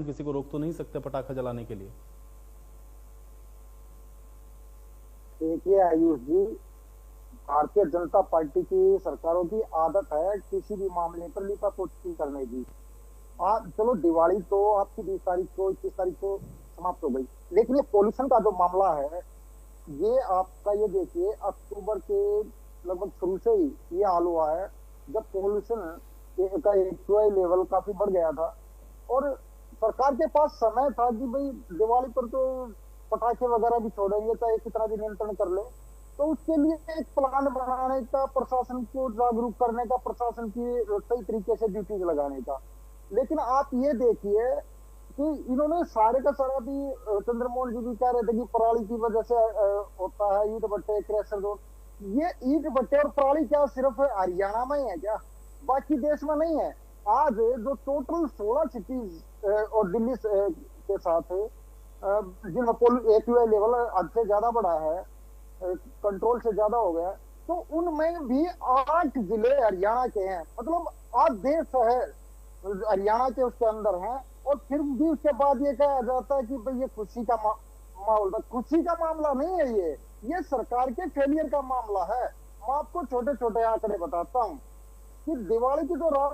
किसी को रोक तो नहीं सकते पटाखा जलाने के लिए? देखिए आयुष जी, भारतीय जनता पार्टी की सरकारों की आदत है किसी भी मामले पर लीपापोती करने की। चलो दिवाली तो आपकी 20 तारीख को 21 तारीख को समाप्त हो गई, लेकिन ये पोल्यूशन का जो मामला है, ये आपका ये देखिए अक्टूबर के लगभग शुरू से ही ये हाल हुआ है, जब पोल्यूशन का एक्यूआई लेवल काफी बढ़ गया था। और सरकार के पास समय था कि भाई दिवाली पर तो पटाखे वगैरह भी छोड़ेंगे, चाहे कितना भी नियंत्रण कर ले, तो उसके लिए एक प्लान बनाने का, प्रशासन को जागरूक करने का, प्रशासन की सही तरीके से ड्यूटीज लगाने का। लेकिन आप ये देखिए कि इन्होंने सारे का सारा भी चंद्रमोहन जी भी कह रहे थे कि पराली की वजह से होता है ईट भट्टे क्रैशर जोन। ये ईट भट्टे और पराली क्या सिर्फ हरियाणा में ही है क्या, बाकी देश में नहीं है? आज जो टोटल 16 सिटीज और दिल्ली के साथ जिनमें एक्यूआई लेवल हद से ज्यादा बढ़ा है, कंट्रोल से ज्यादा हो गया, तो उनमें भी 8 जिले हरियाणा के हैं। मतलब आधे शहर हरियाणा के उसके अंदर हैं, और फिर भी उसके बाद ये कहा जाता है कि भाई ये खुशी का माहौल था। खुशी का मामला नहीं है ये सरकार के फेलियर का मामला है। मैं आपको छोटे छोटे आंकड़े बताता हूँ कि दिवाली की जो रात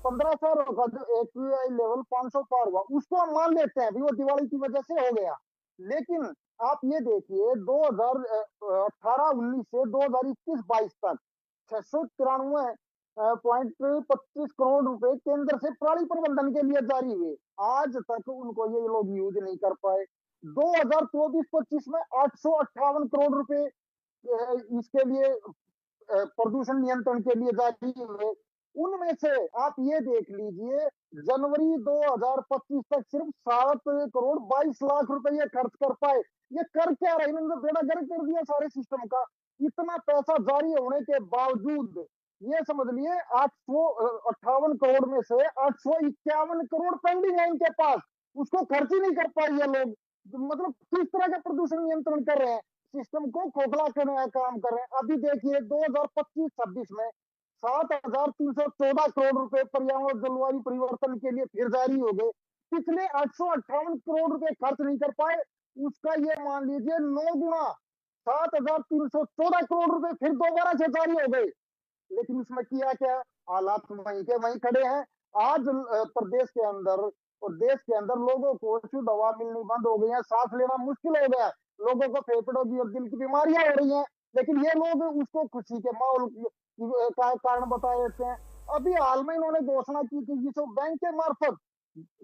15 साल का जो एक्यूआई लेवल 500 पार हुआ, उसको हम मान लेते हैं भी वो दिवाली की वजह से हो गया। लेकिन आप ये देखिए 2018-19 से 2021-22 तक 693.25 करोड़ रुपए केंद्र से पराली प्रबंधन के लिए जारी हुए। आज तक उनको ये लोग यूज नहीं कर पाए। 2024-25 में 858 करोड़ रुपए इसके लिए प्रदूषण नियंत्रण के लिए जारी हुए। उनमें से आप ये देख लीजिए जनवरी 2025 तक सिर्फ 7 करोड़ 22 लाख रुपए ये खर्च कर पाए। ये कर क्या रहे? इन्होंने तो बेड़ा गर्क कर दिया सारे सिस्टम का। इतना पैसा जारी होने के बावजूद ये समझ लिए 858 करोड़ में से 851 करोड़ पेंडिंग है इनके पास, उसको खर्च ही नहीं कर पाए ये लोग। मतलब किस तरह का प्रदूषण नियंत्रण कर रहे हैं, सिस्टम को खोखला करने का काम कर रहे हैं। अभी देखिए 2025-26 में 7,314 करोड़ रुपए पर्यावरण जलवायु परिवर्तन के लिए फिर जारी हो गए। पिछले 858 करोड़ रुपए खर्च नहीं कर पाए, उसका ये मान लीजिए 9 गुना 7,314 करोड़ रुपए फिर दोबारा से जारी हो गए। लेकिन उसमें किया क्या? हालात वहीं के वहीं खड़े हैं। आज प्रदेश के अंदर और देश के अंदर लोगों को शुद्ध हवा मिलनी बंद हो गई है, सांस लेना मुश्किल हो गया, लोगों को फेफड़ों की और दिल की बीमारियां हो रही हैं। लेकिन ये लोग उसको खुशी के माहौल का कारण बताए देते हैं। अभी हाल में इन्होंने घोषणा की कि जिसको बैंक के मार्फत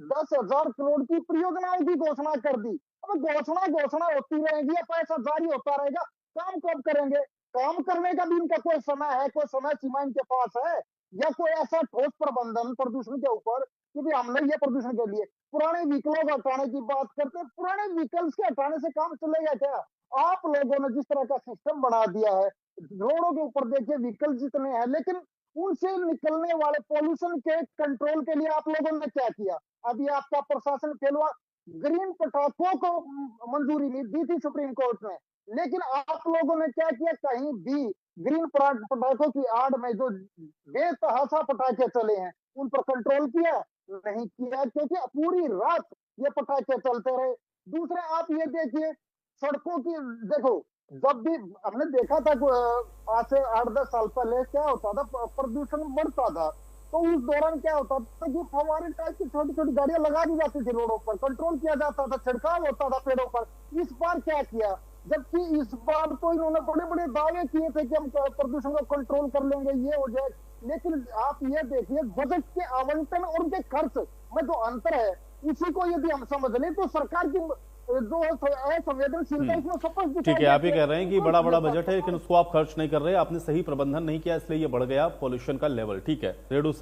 10,000 करोड़ की परियोजनाओं की घोषणा कर दी। अब घोषणा होती रहेगी, पैसा जारी होता रहेगा, काम कब करेंगे? काम करने का भी इनका कोई समय है, कोई समय सीमा इनके पास है, या कोई ऐसा ठोस प्रबंधन प्रदूषण के ऊपर कि भी हमने ये प्रदूषण के लिए पुराने व्हीकलों को हटाने की बात करते हैं। पुराने व्हीकल्स के हटाने से काम चलेगा क्या? आप लोगों ने जिस तरह का सिस्टम बना दिया है, रोडों के ऊपर देखिए व्हीकल जितने हैं, लेकिन उनसे निकलने वाले पोल्यूशन के कंट्रोल के लिए आप लोगों ने क्या किया? अभी आपका प्रशासन फेल हुआ। ग्रीन पटाखों को मंजूरी नहीं दी थी सुप्रीम कोर्ट ने, लेकिन आप लोगों ने क्या किया? कहीं भी ग्रीन पटाखों की आड़ में जो बेतहाशा पटाखे चले हैं उन पर कंट्रोल किया? नहीं किया, क्योंकि पूरी रात ये पटाखे चलते रहे। दूसरे आप ये देखिए सड़कों की, देखो जब भी हमने देखा था आज से 8-10 साल पहले क्या होता था, प्रदूषण बढ़ता था, तो उस दौरान क्या होता था कि फव्वारे टाइप की छोटी छोटी गाड़ियां लगा दी जाती थी रोडों पर, कंट्रोल किया जाता था, छिड़काव होता था पेड़ों पर। इस बार क्या किया? जबकि इस बार तो इन्होंने बड़े बड़े दावे किए थे कि हम प्रदूषण को कंट्रोल कर लेंगे, ये हो जाए। लेकिन आप ये देखिए बजट के आवंटन और उनके खर्च में जो अंतर है, उसी को यदि हम समझ लें तो सरकार की जो संवेदनशीलता इसमें स्पष्ट। ठीक है, आप ये कह रहे हैं कि बड़ा बड़ा बजट है लेकिन उसको आप खर्च नहीं कर रहे, आपने सही प्रबंधन नहीं किया, इसलिए ये बढ़ गया पॉल्यूशन का लेवल। ठीक है रेडू।